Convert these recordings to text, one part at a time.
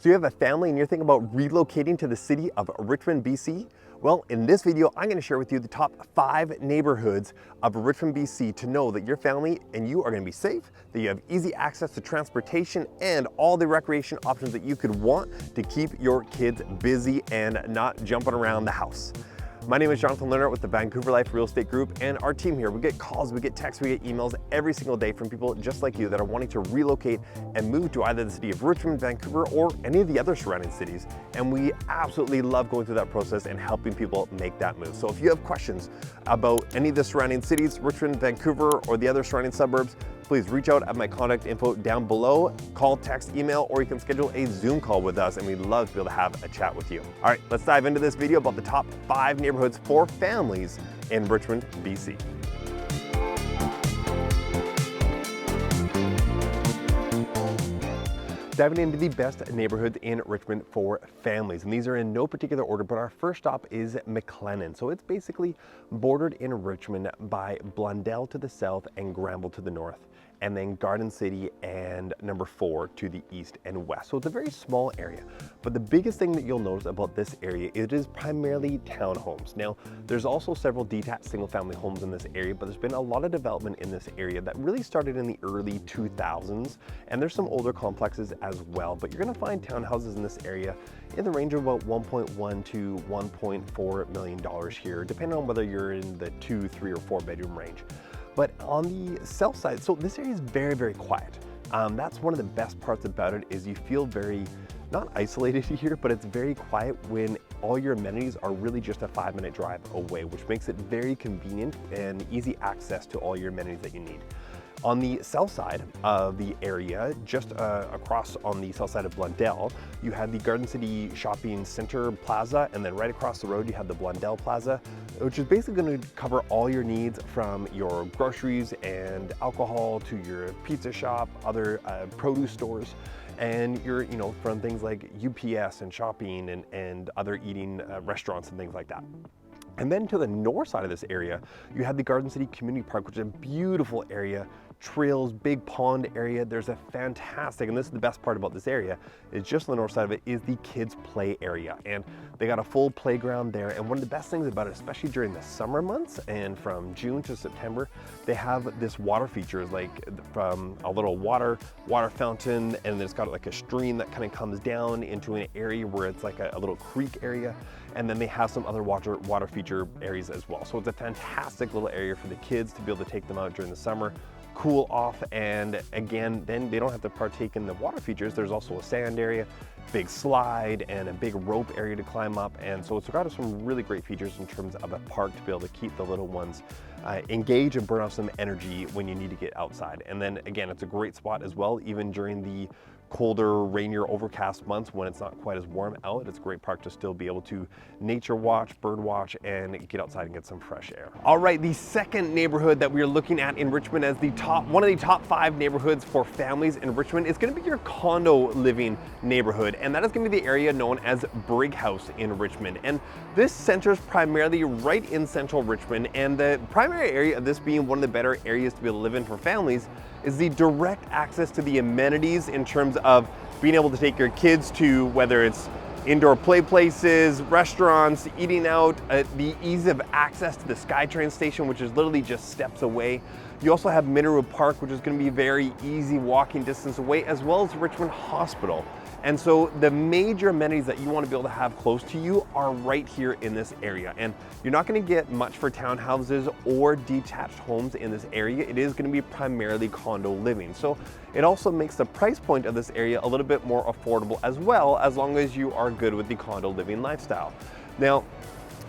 So you have a family and you're thinking about relocating to the city of Richmond, BC? Well, in this video, I'm going to share with you the top 5 neighborhoods of Richmond, BC to know that your family and you are going to be safe, that you have easy access to transportation and all the recreation options that you could want to keep your kids busy and not jumping around the house. My name is Jonathan Lerner with the Vancouver Life Real Estate Group, and our team here, we get calls, we get texts, we get emails every single day from people just like you that are wanting to relocate and move to either the city of Richmond, Vancouver, or any of the other surrounding cities. And we absolutely love going through that process and helping people make that move. So if you have questions about any of the surrounding cities, Richmond, Vancouver, or the other surrounding suburbs, please reach out at my contact info down below, call, text, email, or you can schedule a Zoom call with us, and we'd love to be able to have a chat with you. All right, let's dive into this video about the top 5 neighborhoods for families in Richmond, BC. Diving into the best neighborhoods in Richmond for families, and these are in no particular order, but our first stop is McLennan. So it's basically bordered in Richmond by Blundell to the south and Granville to the north, and then Garden City and number 4 to the east and west. So it's a very small area, but the biggest thing that you'll notice about this area, it is primarily townhomes. Now, there's also several detached single-family homes in this area, but there's been a lot of development in this area that really started in the early 2000s, and there's some older complexes as well, but you're gonna find townhouses in this area in the range of about $1.1 to $1.4 million here, depending on whether you're in the 2, 3, or 4 bedroom range. But on the south side, so this area is very, very quiet. That's one of the best parts about it, is you feel very, not isolated here, but it's very quiet when all your amenities are really just a 5-minute drive away, which makes it very convenient and easy access to all your amenities that you need. On the south side of the area, just across on the south side of Blundell, you have the Garden City Shopping Center Plaza, and then right across the road you have the Blundell Plaza, which is basically going to cover all your needs from your groceries and alcohol to your pizza shop, other produce stores, and your, from things like UPS and shopping and other eating restaurants and things like that. And then to the north side of this area, you have the Garden City Community Park, which is a beautiful area, trails, big pond area. There's a fantastic, and this is the best part about this area, is just on the north side of it is the kids play area. And they got a full playground there. And one of the best things about it, especially during the summer months and from June to September, they have this water feature, like from a little water fountain, and it's got like a stream that kind of comes down into an area where it's like a little creek area. And then they have some other water feature areas as well. So it's a fantastic little area for the kids to be able to take them out during the summer, cool off, and again, then they don't have to partake in the water features. There's also a sand area, big slide, and a big rope area to climb up. And so it's got some really great features in terms of a park to be able to keep the little ones engaged and burn off some energy when you need to get outside. And then again, it's a great spot as well, even during the colder, rainier, overcast months when it's not quite as warm out. It's a great park to still be able to nature watch, bird watch, and get outside and get some fresh air. All right, the second neighborhood that we are looking at in Richmond as one of the top 5 neighborhoods for families in Richmond is going to be your condo living neighborhood, and that is going to be the area known as Brighouse in Richmond. And this centers primarily right in central Richmond, and the primary area of this being one of the better areas to be able to live in for families is the direct access to the amenities in terms of being able to take your kids to, whether it's indoor play places, restaurants, eating out, the ease of access to the SkyTrain station, which is literally just steps away. You also have Minoru Park, which is going to be very easy walking distance away, as well as Richmond Hospital. And so the major amenities that you want to be able to have close to you are right here in this area. And you're not going to get much for townhouses or detached homes in this area. It is going to be primarily condo living. So it also makes the price point of this area a little bit more affordable as well, as long as you are good with the condo living lifestyle. Now,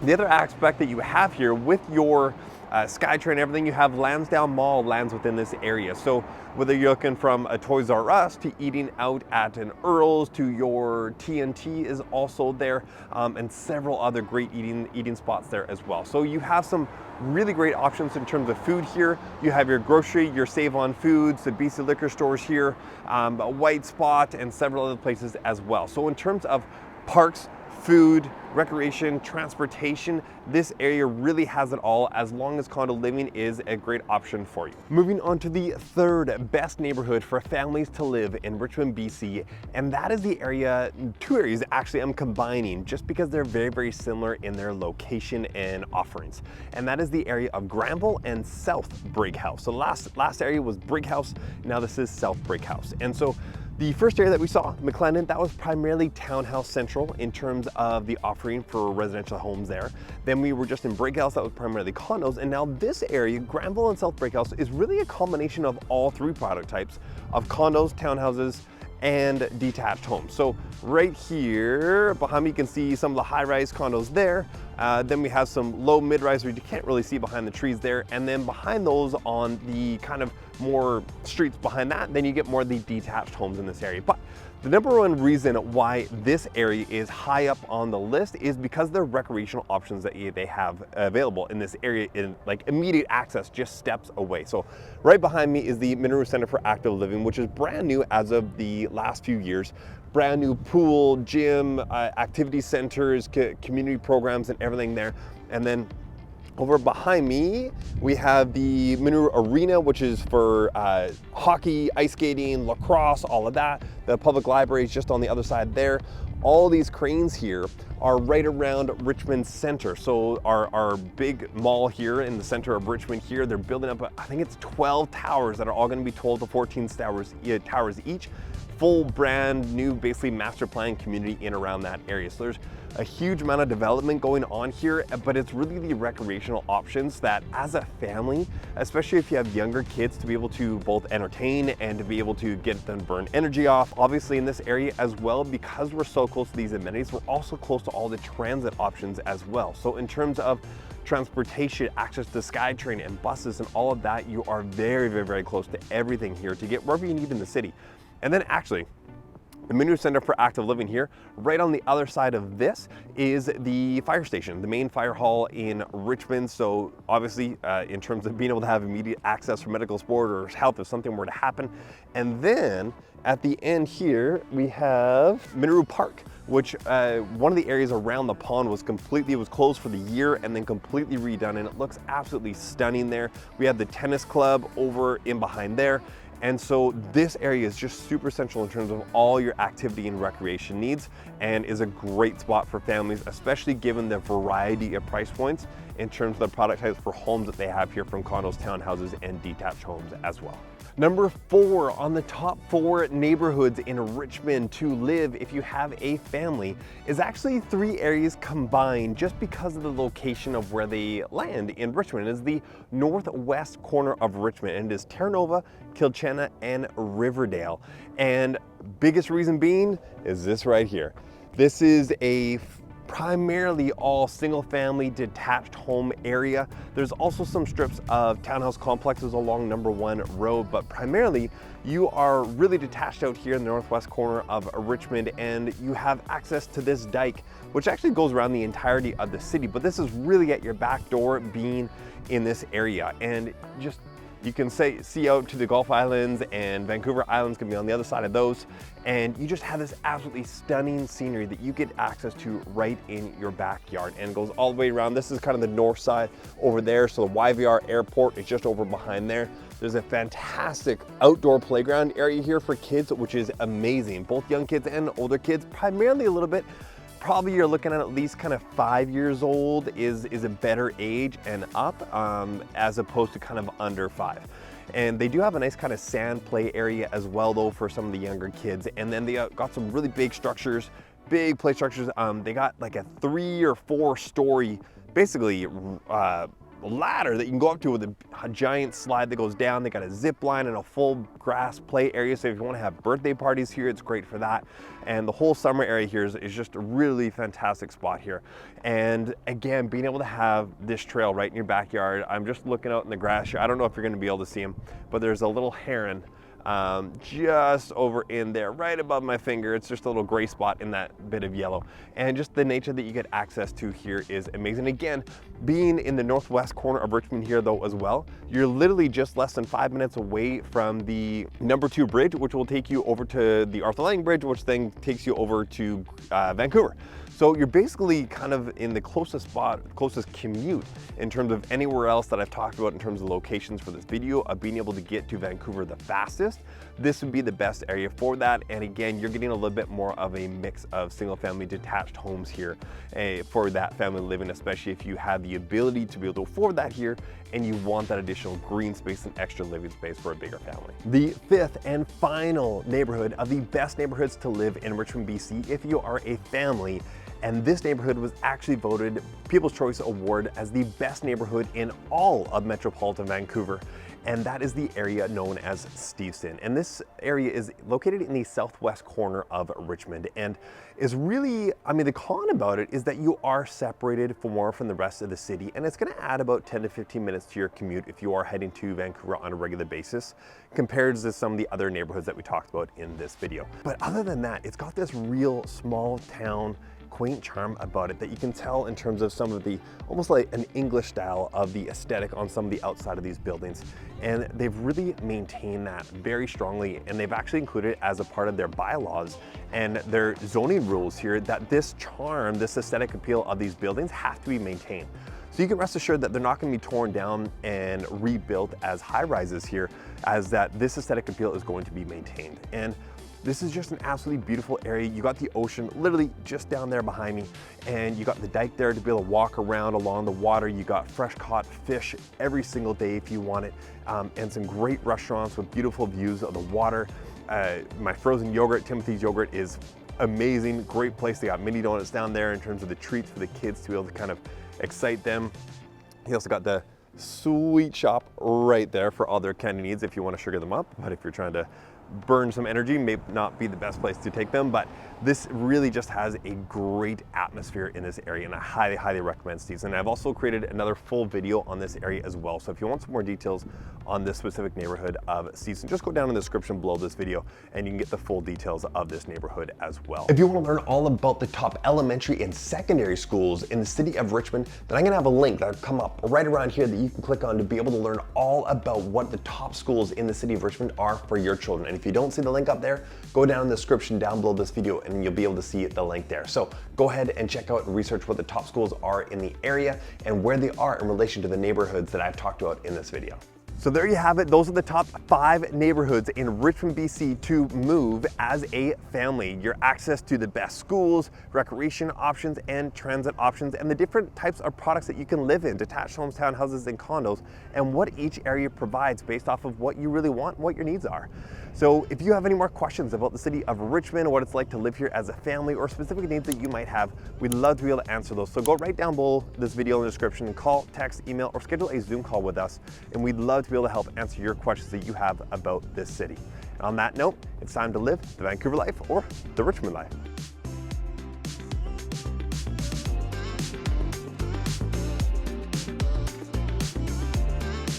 the other aspect that you have here with your SkyTrain and everything, you have Lansdowne Mall lands within this area. So whether you're looking from a Toys R Us to eating out at an Earl's to your TNT is also there, and several other great eating spots there as well. So you have some really great options in terms of food here. You have your grocery, your Save On Foods, the BC liquor stores here, a White Spot, and several other places as well. So in terms of parks food, recreation, transportation. This area really has it all, as long as condo living is a great option for you. Moving on to the third best neighborhood for families to live in Richmond, BC, and that is the area, two areas actually I'm combining just because they're very, very similar in their location and offerings. And that is the area of Granville and South Brighouse. So last area was Brighouse, now this is South Brighouse. And so the first area that we saw, McLennan, that was primarily townhouse central in terms of the offering for residential homes there. Then we were just in Brighouse, that was primarily condos. And now this area, Granville and South Brighouse, is really a combination of all three product types of condos, townhouses, and detached homes. So right here behind me, you can see some of the high-rise condos there. Then we have some low mid-rise where you can't really see behind the trees there. And then behind those, on the kind of more streets behind that, then you get more of the detached homes in this area. But the number one reason why this area is high up on the list is because of the recreational options that they have available in this area, in like immediate access, just steps away. So right behind me is the Minoru Center for Active Living, which is brand new as of the last few years. Brand new pool, gym, activity centers, community programs and everything there. And then over behind me, we have the Minoru Arena, which is for hockey, ice skating, lacrosse, all of that. The public library is just on the other side there. All these cranes here are right around Richmond Center. So our big mall here in the center of Richmond here, they're building up, I think it's 12 towers that are all gonna be 12 to 14 towers each. Full brand new, basically master plan community in around that area. So there's a huge amount of development going on here, but it's really the recreational options that as a family, especially if you have younger kids, to be able to both entertain and to be able to get them burn energy off. Obviously in this area as well, because we're so close to these amenities, we're also close to all the transit options as well. So in terms of transportation, access to SkyTrain and buses and all of that, you are very, very, very close to everything here to get wherever you need in the city. And then actually, the Minoru Center for Active Living here, right on the other side of this is the fire station, the main fire hall in Richmond. So obviously in terms of being able to have immediate access for medical support or help if something were to happen. And then at the end here, we have Minoru Park, which one of the areas around the pond was closed for the year and then completely redone, and it looks absolutely stunning there. We have the tennis club over in behind there. And so this area is just super central in terms of all your activity and recreation needs, and is a great spot for families, especially given the variety of price points in terms of the product types for homes that they have here, from condos, townhouses, and detached homes as well. Number 4 on the top 4 neighborhoods in Richmond to live if you have a family is actually 3 areas combined just because of the location of where they land in Richmond. It is the northwest corner of Richmond, and it is Terra, Quilchena, and Riverdale. And biggest reason being is this right here. This is a primarily all single family detached home area. There's also some strips of townhouse complexes along number 1 road, but primarily you are really detached out here in the northwest corner of Richmond, and you have access to this dike, which actually goes around the entirety of the city, but this is really at your back door being in this area. And just you can see out to the Gulf Islands, and Vancouver Islands can be on the other side of those. And you just have this absolutely stunning scenery that you get access to right in your backyard, and it goes all the way around. This is kind of the north side over there. So the YVR airport is just over behind there. There's a fantastic outdoor playground area here for kids, which is amazing. Both young kids and older kids, primarily a little bit, probably you're looking at least kind of 5 years old is a better age and up, as opposed to kind of under 5. And they do have a nice kind of sand play area as well though for some of the younger kids. And then they got some really big structures, big play structures. They got like a 3 or 4 story, basically ladder that you can go up to with a giant slide that goes down. They got a zip line and a full grass play area. So if you want to have birthday parties here, it's great for that. And the whole summer area here is just a really fantastic spot here. And again, being able to have this trail right in your backyard. I'm just looking out in the grass here. I don't know if you're going to be able to see him, but there's a little heron just over in there, right above my finger. It's just a little gray spot in that bit of yellow. And just the nature that you get access to here is amazing. Again, being in the northwest corner of Richmond here though as well, you're literally just less than 5 minutes away from the number 2 bridge, which will take you over to the Arthur Lang Bridge, which then takes you over to Vancouver. So you're basically kind of in the closest spot, closest commute in terms of anywhere else that I've talked about in terms of locations for this video of being able to get to Vancouver the fastest. This would be the best area for that. And again, you're getting a little bit more of a mix of single family detached homes here for that family living, especially if you have the ability to be able to afford that here and you want that additional green space and extra living space for a bigger family. The 5th and final neighborhood of the best neighborhoods to live in Richmond, BC if you are a family. And this neighborhood was actually voted People's Choice Award as the best neighborhood in all of metropolitan Vancouver. And that is the area known as Steveston. And this area is located in the southwest corner of Richmond and is really, I mean, the con about it is that you are separated more from the rest of the city, and it's gonna add about 10 to 15 minutes to your commute if you are heading to Vancouver on a regular basis, compared to some of the other neighborhoods that we talked about in this video. But other than that, it's got this real small town quaint charm about it that you can tell in terms of some of the almost like an English style of the aesthetic on some of the outside of these buildings. And they've really maintained that very strongly, and they've actually included it as a part of their bylaws and their zoning rules here that this charm, this aesthetic appeal of these buildings have to be maintained. So you can rest assured that they're not going to be torn down and rebuilt as high rises here, as that this aesthetic appeal is going to be maintained. And this is just an absolutely beautiful area. You got the ocean literally just down there behind me, and you got the dike there to be able to walk around along the water. You got fresh caught fish every single day if you want it, and some great restaurants with beautiful views of the water. My frozen yogurt, Timothy's yogurt, is amazing. Great place. They got mini donuts down there in terms of the treats for the kids to be able to kind of excite them. He also got the sweet shop right there for all their candy needs if you want to sugar them up, but if you're trying to burn some energy, may not be the best place to take them. But this really just has a great atmosphere in this area, and I highly recommend Steveston. And I've also created another full video on this area as well, so if you want some more details on this specific neighborhood of Steveston, just go down in the description below this video and you can get the full details of this neighborhood as well. If you want to learn all about the top elementary and secondary schools in the city of Richmond, then I'm going to have a link that'll come up right around here that you can click on to be able to learn all about what the top schools in the city of Richmond are for your children. And if you don't see the link up there, go down in the description down below this video and you'll be able to see the link there. So go ahead and check out and research what the top schools are in the area and where they are in relation to the neighborhoods that I've talked about in this video. So there you have it. Those are the top 5 neighborhoods in Richmond, BC to move as a family. Your access to the best schools, recreation options, and transit options, and the different types of products that you can live in, detached homes, townhouses, and condos, and what each area provides based off of what you really want and what your needs are. So if you have any more questions about the city of Richmond, what it's like to live here as a family, or specific needs that you might have, we'd love to be able to answer those. So go right down below this video in the description and call, text, email, or schedule a Zoom call with us, and we'd love to be able to help answer your questions that you have about this city. And on that note, it's time to live the Vancouver life or the Richmond life.